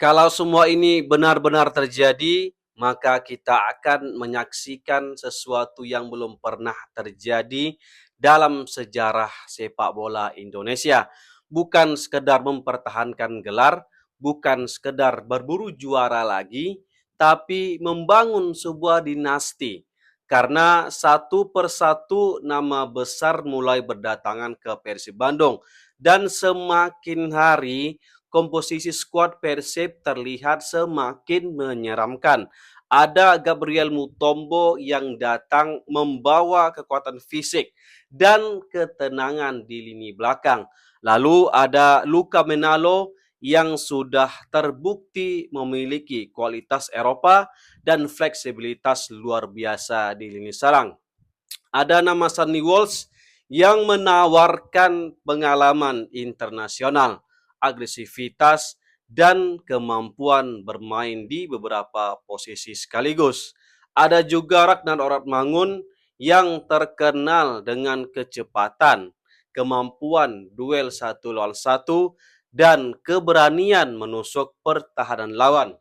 Kalau semua ini benar-benar terjadi, maka kita akan menyaksikan sesuatu yang belum pernah terjadi dalam sejarah sepak bola Indonesia. Bukan sekedar mempertahankan gelar, bukan sekedar berburu juara lagi, tapi membangun sebuah dinasti. Karena satu persatu nama besar mulai berdatangan ke Persib Bandung. Dan semakin hari komposisi skuad Persib terlihat semakin menyeramkan. Ada Gabriel Mutombo yang datang membawa kekuatan fisik dan ketenangan di lini belakang. Lalu ada Luka Menalo yang sudah terbukti memiliki kualitas Eropa dan fleksibilitas luar biasa di lini serang. Ada nama Sunny Walsh yang menawarkan pengalaman internasional, agresivitas, dan kemampuan bermain di beberapa posisi sekaligus. Ada juga Ragnar Oratmangun yang terkenal dengan kecepatan, kemampuan duel satu lawan satu, dan keberanian menusuk pertahanan lawan.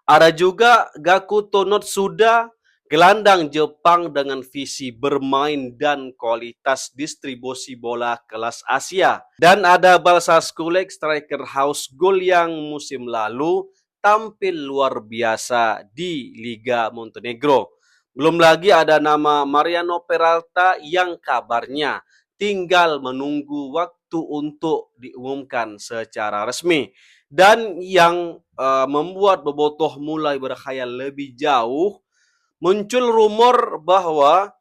Ada juga Gakuto Notsuda, gelandang Jepang dengan visi bermain dan kualitas distribusi bola kelas Asia. Dan ada Balsa Skulek, striker house goal yang musim lalu tampil luar biasa di Liga Montenegro. Belum lagi ada nama Mariano Peralta yang kabarnya tinggal menunggu waktu untuk diumumkan secara resmi. Dan yang membuat bobotoh mulai berkhayal lebih jauh, muncul rumor bahwa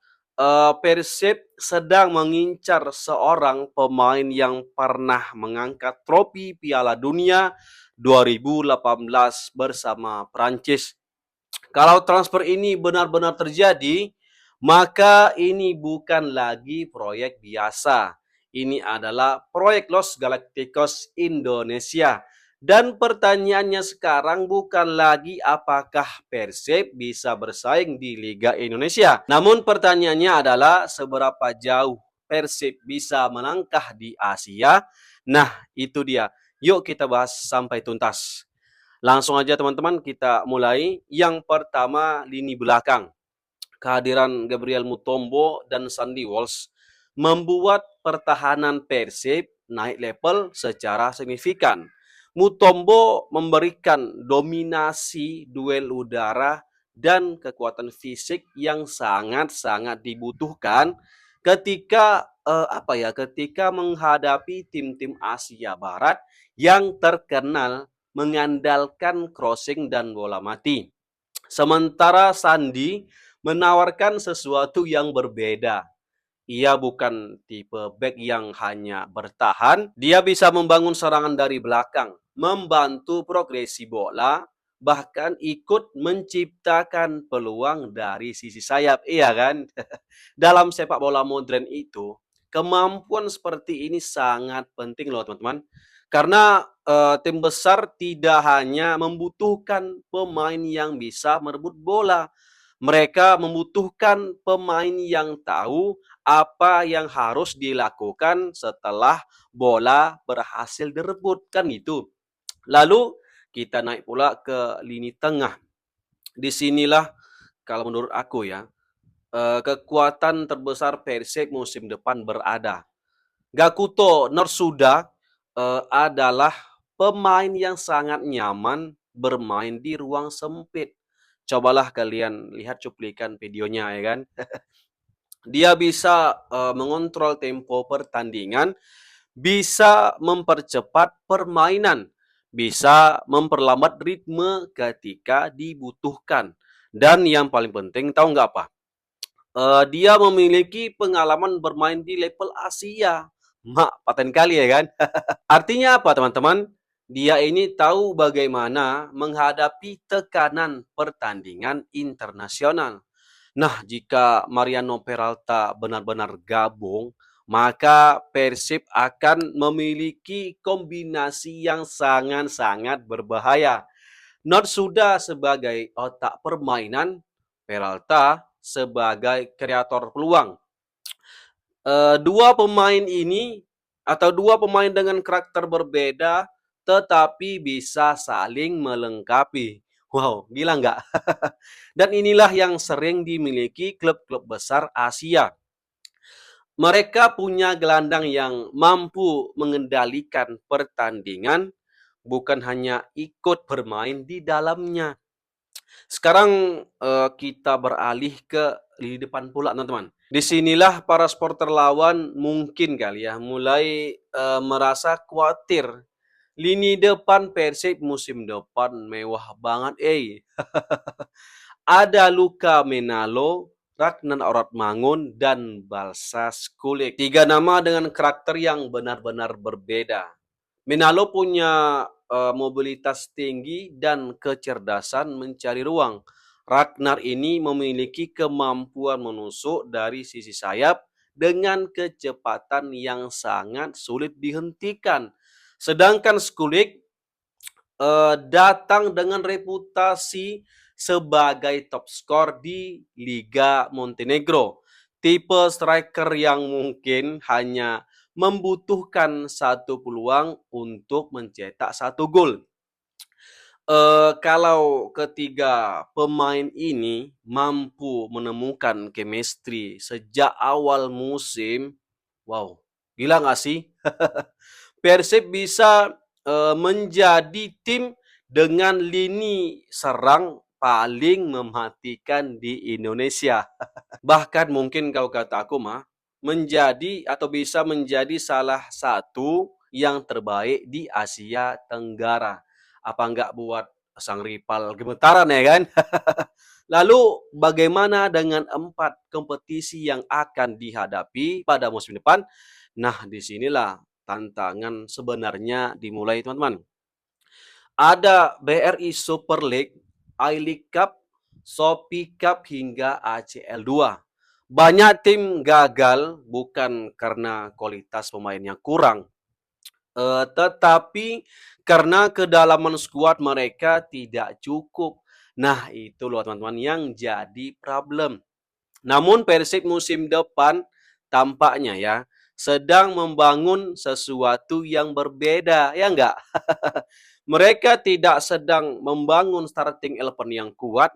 Persib sedang mengincar seorang pemain yang pernah mengangkat trofi Piala Dunia 2018 bersama Prancis. Kalau transfer ini benar-benar terjadi, maka ini bukan lagi proyek biasa. Ini adalah proyek Los Galacticos Indonesia. Dan pertanyaannya sekarang bukan lagi apakah Persib bisa bersaing di Liga Indonesia. Namun pertanyaannya adalah seberapa jauh Persib bisa melangkah di Asia. Nah, itu dia. Yuk kita bahas sampai tuntas. Langsung aja teman-teman kita mulai. Yang pertama lini belakang. Kehadiran Gabriel Mutombo dan Sandy Walsh membuat pertahanan Persib naik level secara signifikan. Mutombo memberikan dominasi duel udara dan kekuatan fisik yang sangat-sangat dibutuhkan ketika ketika menghadapi tim-tim Asia Barat yang terkenal mengandalkan crossing dan bola mati. Sementara Sandi menawarkan sesuatu yang berbeda. Ia bukan tipe back yang hanya bertahan, dia bisa membangun serangan dari belakang, membantu progresi bola, bahkan ikut menciptakan peluang dari sisi sayap. Iya kan? Dalam sepak bola modern itu, kemampuan seperti ini sangat penting loh teman-teman. Karena tim besar tidak hanya membutuhkan pemain yang bisa merebut bola, mereka membutuhkan pemain yang tahu apa yang harus dilakukan setelah bola berhasil direbut kan gitu. Lalu kita naik pula ke lini tengah. Disinilah kalau menurut aku ya, kekuatan terbesar Persib musim depan berada. Gakuto Norsuda adalah pemain yang sangat nyaman bermain di ruang sempit. Cobalah kalian lihat cuplikan videonya ya kan. Dia bisa mengontrol tempo pertandingan, bisa mempercepat permainan, bisa memperlambat ritme ketika dibutuhkan. Dan yang paling penting tahu nggak apa? Dia memiliki pengalaman bermain di level Asia. Mak, paten kali ya kan? Artinya apa teman-teman? Dia ini tahu bagaimana menghadapi tekanan pertandingan internasional. Nah, jika Mariano Peralta benar-benar gabung, maka Persib akan memiliki kombinasi yang sangat-sangat berbahaya. Not sudah sebagai otak permainan, Peralta sebagai kreator peluang. Dua pemain ini atau dua pemain dengan karakter berbeda tetapi bisa saling melengkapi. Wow, gila nggak? Dan inilah yang sering dimiliki klub-klub besar Asia. Mereka punya gelandang yang mampu mengendalikan pertandingan, bukan hanya ikut bermain di dalamnya. Sekarang kita beralih ke lini depan pula, teman-teman. Disinilah para supporter lawan mungkin kali ya mulai merasa khawatir. Lini depan Persib musim depan mewah banget, Ada Luka Menalo, Ragnan Oratmangun, dan Balsas Kulik. 3 nama dengan karakter yang benar-benar berbeda. Menalo punya mobilitas tinggi dan kecerdasan mencari ruang. Ragnar ini memiliki kemampuan menusuk dari sisi sayap dengan kecepatan yang sangat sulit dihentikan. Sedangkan Skulik datang dengan reputasi sebagai top skor di Liga Montenegro. Tipe striker yang mungkin hanya membutuhkan satu peluang untuk mencetak satu gol. Kalau ketiga pemain ini mampu menemukan chemistry sejak awal musim, wow, gila nggak sih? Persib bisa menjadi tim dengan lini serang paling mematikan di Indonesia. Bahkan mungkin kalau kata aku mah, menjadi atau bisa menjadi salah satu yang terbaik di Asia Tenggara. Apa enggak buat sang rival gemetaran ya kan? Lalu bagaimana dengan 4 kompetisi yang akan dihadapi pada musim depan? Nah, disinilah tantangan sebenarnya dimulai, teman-teman. Ada BRI Super League, I-League Cup, Shopee Cup hingga ACL 2. Banyak tim gagal bukan karena kualitas pemainnya kurang, tetapi karena kedalaman skuad mereka tidak cukup. Nah, itu loh teman-teman yang jadi problem. Namun Persib musim depan tampaknya ya sedang membangun sesuatu yang berbeda, ya enggak? Mereka tidak sedang membangun starting eleven yang kuat,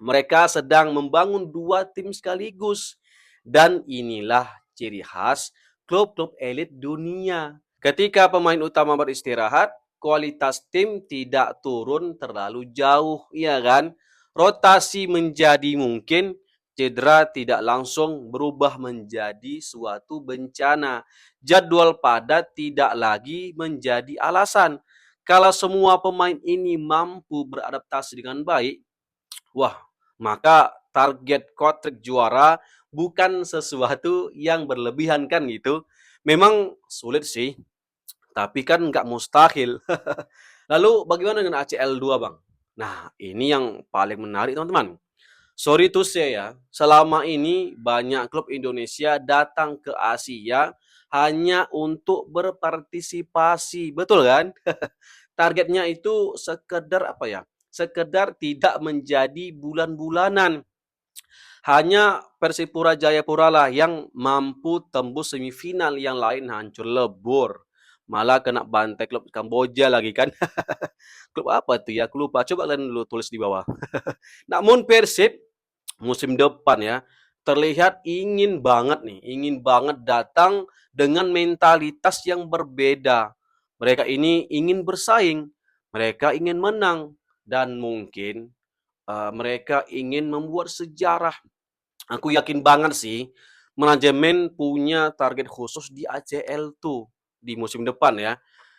mereka sedang membangun dua tim sekaligus. Dan inilah ciri khas klub-klub elit dunia. Ketika pemain utama beristirahat, kualitas tim tidak turun terlalu jauh, ya kan? Rotasi menjadi mungkin, cedera tidak langsung berubah menjadi suatu bencana. Jadwal padat tidak lagi menjadi alasan. Kalau semua pemain ini mampu beradaptasi dengan baik, wah, maka target Kotrick juara bukan sesuatu yang berlebihan kan gitu. Memang sulit sih, tapi kan nggak mustahil. Lalu bagaimana dengan ACL 2, Bang? Nah, ini yang paling menarik, teman-teman. Sorry to say ya, selama ini banyak klub Indonesia datang ke Asia hanya untuk berpartisipasi, betul kan? Targetnya itu sekedar apa ya? Sekedar tidak menjadi bulan-bulanan. Hanya Persipura Jayapura lah yang mampu tembus semifinal, yang lain hancur lebur. Malah kena bantai klub Kamboja lagi kan. Klub apa tuh ya? Aku lupa. Coba kalian dulu tulis di bawah. Namun Persib musim depan ya terlihat ingin banget datang dengan mentalitas yang berbeda. Mereka ini ingin bersaing, mereka ingin menang, dan mungkin mereka ingin membuat sejarah. Aku yakin banget sih, manajemen punya target khusus di ACL tuh di musim depan ya.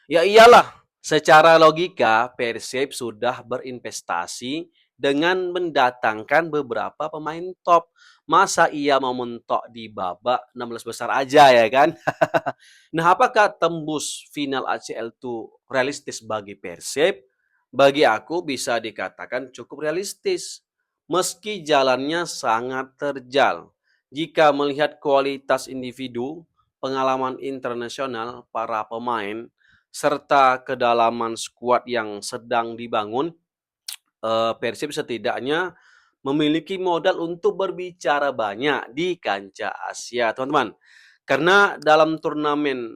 Ya iyalah, secara logika Persib sudah berinvestasi dengan mendatangkan beberapa pemain top. Masa ia mau mentok di babak 16 besar aja ya kan? Nah, apakah tembus final ACL itu realistis bagi Persib? Bagi aku bisa dikatakan cukup realistis, meski jalannya sangat terjal. Jika melihat kualitas individu, pengalaman internasional para pemain, serta kedalaman skuad yang sedang dibangun, Persib setidaknya memiliki modal untuk berbicara banyak di kancah Asia, teman-teman. Karena dalam turnamen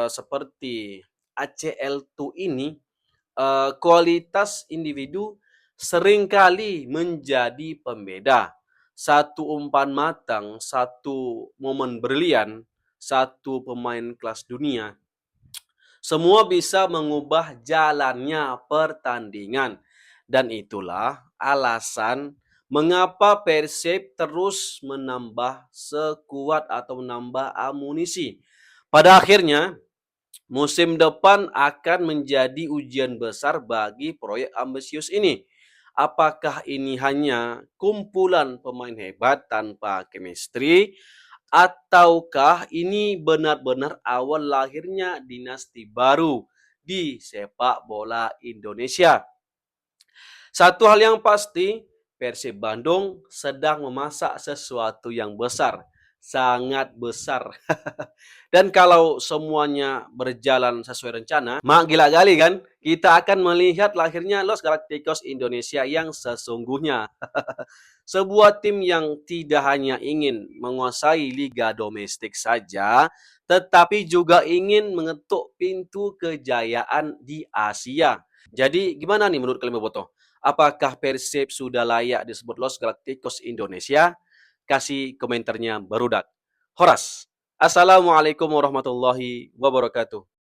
seperti ACL2 ini, kualitas individu seringkali menjadi pembeda. Satu umpan matang, satu momen brilian, satu pemain kelas dunia, semua bisa mengubah jalannya pertandingan. Dan itulah alasan mengapa Persib terus menambah sekuat atau menambah amunisi. Pada akhirnya, musim depan akan menjadi ujian besar bagi proyek ambisius ini. Apakah ini hanya kumpulan pemain hebat tanpa chemistry, ataukah ini benar-benar awal lahirnya dinasti baru di sepak bola Indonesia? Satu hal yang pasti, Persib Bandung sedang memasak sesuatu yang besar, sangat besar. Dan kalau semuanya berjalan sesuai rencana, mak gila kali kan? Kita akan melihat lahirnya Los Galacticos Indonesia yang sesungguhnya. Sebuah tim yang tidak hanya ingin menguasai liga domestik saja, tetapi juga ingin mengetuk pintu kejayaan di Asia. Jadi gimana nih menurut kalian Bobotoh? Apakah Persib sudah layak disebut Los Galacticos Indonesia? Kasih komentarnya barudak. Horas. Assalamualaikum warahmatullahi wabarakatuh.